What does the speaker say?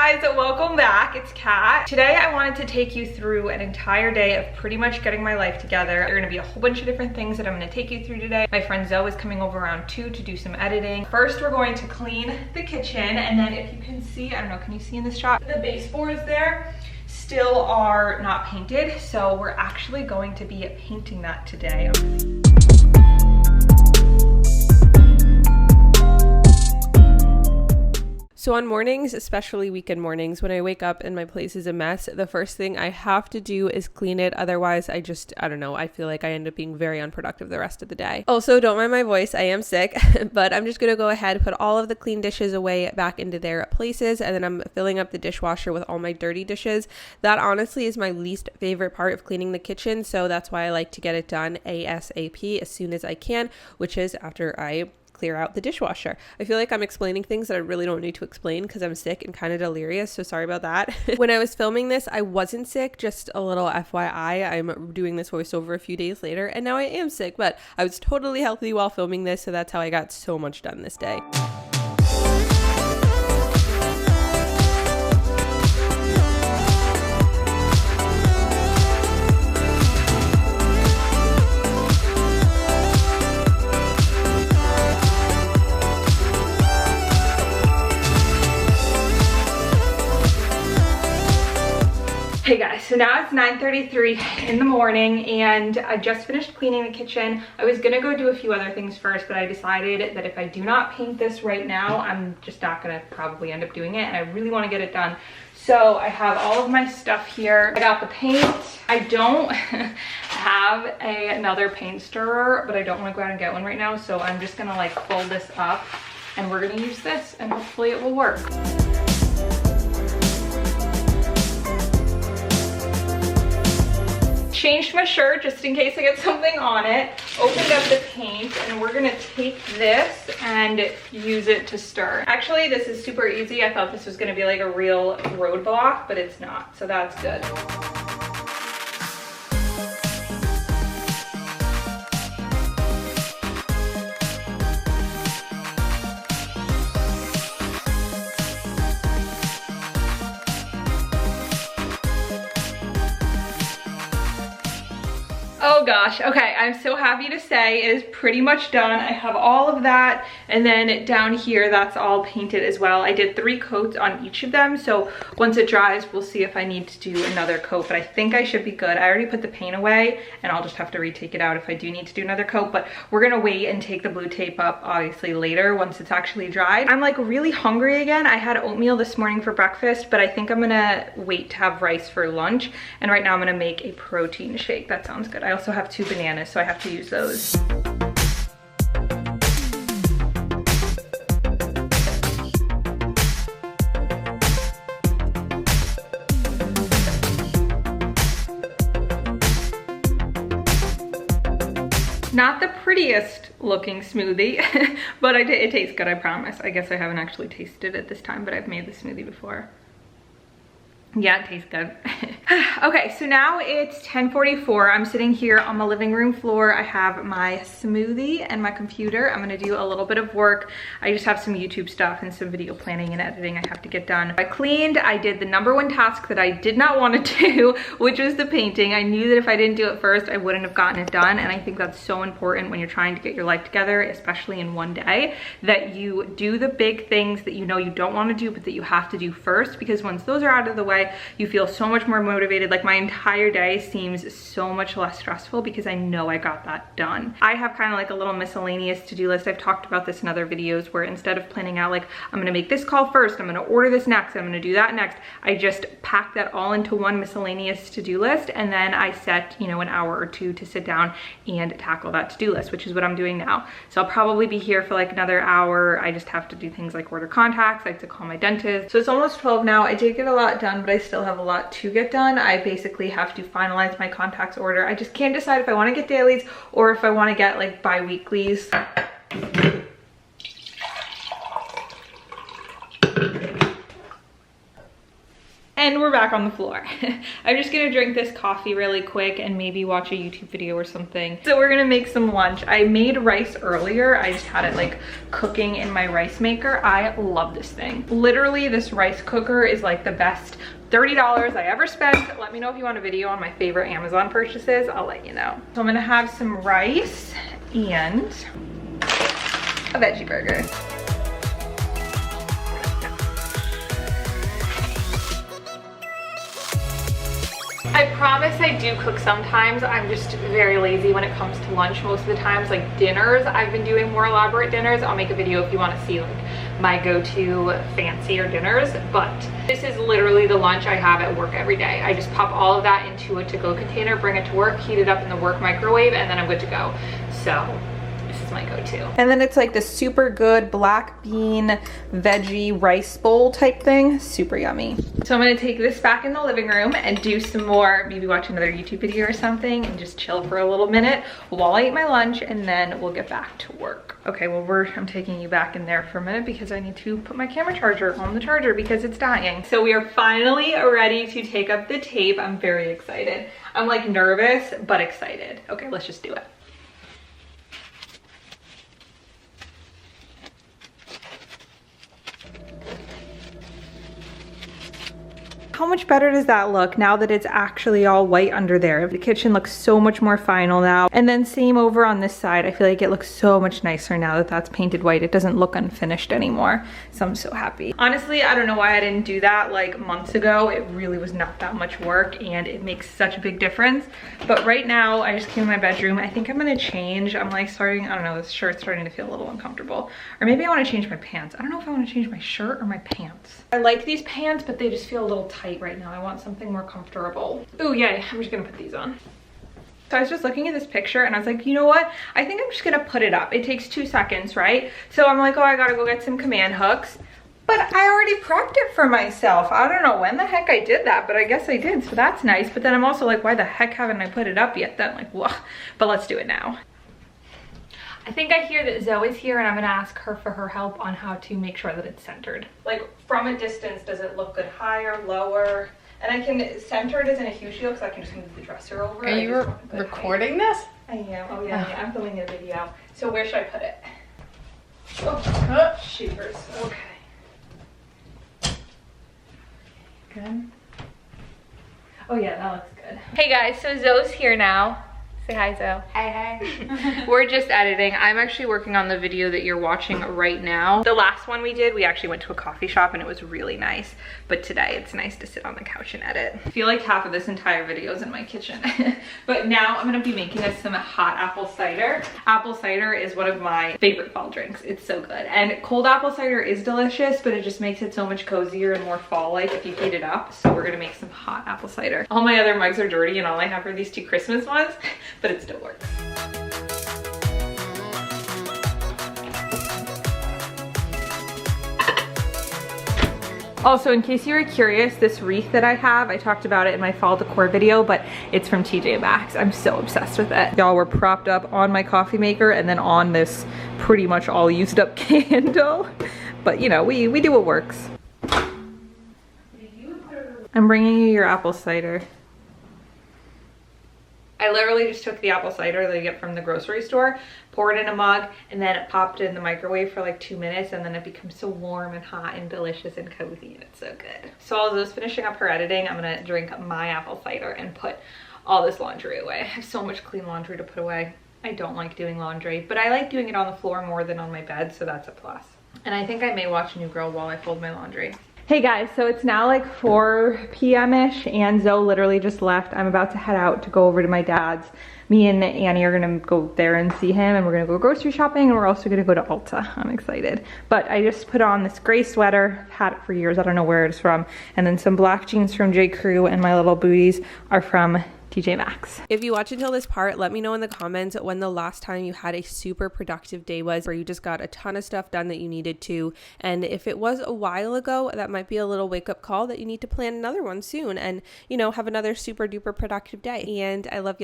guys, welcome back. It's Kat. Today I wanted to take you through an entire day of pretty much getting my life together. There are gonna be a whole bunch of different things that I'm gonna take you through today. My friend Zoe is coming over around 2 to do some editing. First, we're going to clean the kitchen, and then if you can see, I don't know, can you see in this shot? The baseboards there still are not painted, so we're actually going to be painting that today. So on mornings, especially weekend mornings, when I wake up and my place is a mess, the first thing I have to do is clean it. Otherwise, I don't know, I feel like I end up being very unproductive the rest of the day. Also, don't mind my voice, I am sick, but I'm just gonna go ahead, put all of the clean dishes away back into their places, and then I'm filling up the dishwasher with all my dirty dishes. That honestly is my least favorite part of cleaning the kitchen, so that's why I like to get it done ASAP as soon as I can, which is after I clear out the dishwasher. I feel like I'm explaining things that I really don't need to explain because I'm sick and kind of delirious, so sorry about that. When I was filming this, I wasn't sick, just a little FYI. I'm doing this voiceover a few days later, and now I am sick, but I was totally healthy while filming this, so that's how I got so much done this day. Hey guys, so now it's 9:33 in the morning and I just finished cleaning the kitchen. I was gonna go do a few other things first, but I decided that if I do not paint this right now, I'm just not gonna probably end up doing it, and I really wanna get it done. So I have all of my stuff here. I got the paint. I don't have another paint stirrer, but I don't wanna go out and get one right now, so I'm just gonna like fold this up and we're gonna use this and hopefully it will work. Changed my shirt just in case I get something on it. Opened up the paint, and we're gonna take this and use it to stir. Actually, this is super easy. I thought this was gonna be like a real roadblock, but it's not, so that's good. Oh gosh, okay, I'm so happy to say it is pretty much done. I have all of that, and then down here, that's all painted as well. I did 3 coats on each of them, so once it dries, we'll see if I need to do another coat, but I think I should be good. I already put the paint away, and I'll just have to retake it out if I do need to do another coat, but we're gonna wait and take the blue tape up, obviously, later once it's actually dried. I'm like really hungry again. I had oatmeal this morning for breakfast, but I think I'm gonna wait to have rice for lunch, and right now I'm gonna make a protein shake. That sounds good. I also have 2 bananas, so I have to use those. Not the prettiest looking smoothie, but it tastes good, I promise. I guess I haven't actually tasted it this time, but I've made the smoothie before. Yeah, it tastes good. Okay, so now it's 10:44. I'm sitting here on the living room floor. I have my smoothie and my computer. I'm gonna do a little bit of work. I just have some YouTube stuff and some video planning and editing I have to get done. I cleaned. I did the #1 task that I did not want to do, which was the painting. I knew that if I didn't do it first, I wouldn't have gotten it done, and I think that's so important when you're trying to get your life together, especially in one day, that you do the big things that you know you don't want to do, but that you have to do first, because once those are out of the way, you feel so much more motivated. Like my entire day seems so much less stressful because I know I got that done. I have kind of like a little miscellaneous to-do list. I've talked about this in other videos where instead of planning out like, I'm gonna make this call first, I'm gonna order this next, I'm gonna do that next, I just pack that all into one miscellaneous to-do list, and then I set, you know, an hour or 2 to sit down and tackle that to-do list, which is what I'm doing now. So I'll probably be here for like another hour. I just have to do things like order contacts, I have to call my dentist. So it's almost 12 now. I did get a lot done, but I still have a lot to get done. I basically have to finalize my contacts order. I just can't decide if I want to get dailies or if I want to get like bi-weeklies. And we're we're back on the floor. I'm just gonna drink this coffee really quick and maybe watch a YouTube video or something. So we're gonna make some lunch. I made rice earlier. I just had it like cooking in my rice maker. I love this thing. Literally, this rice cooker is like the best $30 I ever spent. Let me know if you want a video on my favorite Amazon purchases. I'll let you know. So I'm gonna have some rice and a veggie burger. I promise I do cook sometimes. I'm just very lazy when it comes to lunch most of the times. Like dinners, I've been doing more elaborate dinners. I'll make a video if you want to see like my go-to fancier dinners, but this is literally the lunch I have at work every day. I just pop all of that into a to-go container, bring it to work, heat it up in the work microwave, and then I'm good to go. So this is my go-to. And then it's like this super good black bean veggie rice bowl type thing. Super yummy. So I'm gonna take this back in the living room and do some more, maybe watch another YouTube video or something and just chill for a little minute while I eat my lunch, and then we'll get back to work. Okay, well I'm taking you back in there for a minute because I need to put my camera charger on the charger because it's dying. So we are finally ready to take up the tape. I'm very excited. I'm like nervous, but excited. Okay, let's just do it. How much better does that look now that it's actually all white under there? The kitchen looks so much more final now. And then same over on this side. I feel like it looks so much nicer now that that's painted white. It doesn't look unfinished anymore. So I'm so happy. Honestly, I don't know why I didn't do that like months ago. It really was not that much work and it makes such a big difference. But right now, I just came in my bedroom. I think I'm gonna change. I'm like starting, I don't know, this shirt's starting to feel a little uncomfortable. Or maybe I wanna change my pants. I don't know if I wanna change my shirt or my pants. I like these pants, but they just feel a little tight right now. I want something more comfortable. Oh yay, I'm just gonna put these on. So I was just looking at this picture and I was like, you know what? I think I'm just gonna put it up. It takes 2 seconds, right? So I'm like, oh, I gotta go get some command hooks. But I already prepped it for myself. I don't know when the heck I did that, but I guess I did, so that's nice. But then I'm also like, why the heck haven't I put it up yet then? Like, whoa. But let's do it now. I think I hear that Zoe's here and I'm gonna ask her for her help on how to make sure that it's centered. Like from a distance, does it look good higher, lower? And I can center it isn't a huge deal because I can just move the dresser over. Are you recording this? I am, oh yeah, I'm filming a video. So where should I put it? Oh, shooters, okay. Good. Oh yeah, that looks good. Hey guys, so Zoe's here now. Say hi, Zoe. Hi. We're just editing. I'm actually working on the video that you're watching right now. The last one we did, we actually went to a coffee shop and it was really nice. But today it's nice to sit on the couch and edit. I feel like half of this entire video is in my kitchen. But now I'm gonna be making us some hot apple cider. Apple cider is one of my favorite fall drinks. It's so good. And cold apple cider is delicious, but it just makes it so much cozier and more fall-like if you heat it up. So we're gonna make some hot apple cider. All my other mugs are dirty and all I have are these 2 Christmas ones. But it still works. Also, in case you were curious, this wreath that I have, I talked about it in my fall decor video, but it's from TJ Maxx. I'm so obsessed with it. Y'all, we're propped up on my coffee maker and then on this pretty much all used up candle. But you know, we do what works. I'm bringing you your apple cider. I literally just took the apple cider that you get from the grocery store, poured it in a mug, and then it popped it in the microwave for like 2 minutes, and then it becomes so warm and hot and delicious and cozy, and it's so good. So while Zoe's finishing up her editing, I'm gonna drink my apple cider and put all this laundry away. I have so much clean laundry to put away. I don't like doing laundry, but I like doing it on the floor more than on my bed, so that's a plus. And I think I may watch New Girl while I fold my laundry. Hey guys, so it's now like 4 p.m.-ish and Zoe literally just left. I'm about to head out to go over to my dad's. Me and Annie are gonna go there and see him, and we're gonna go grocery shopping, and we're also gonna go to Ulta. I'm excited. But I just put on this gray sweater. I've had it for years, I don't know where it's from. And then some black jeans from J. Crew, and my little booties are from TJ Maxx. If you watch until this part, let me know in the comments when the last time you had a super productive day was, where you just got a ton of stuff done that you needed to. And if it was a while ago, that might be a little wake-up call that you need to plan another one soon and, you know, have another super duper productive day. And I love you.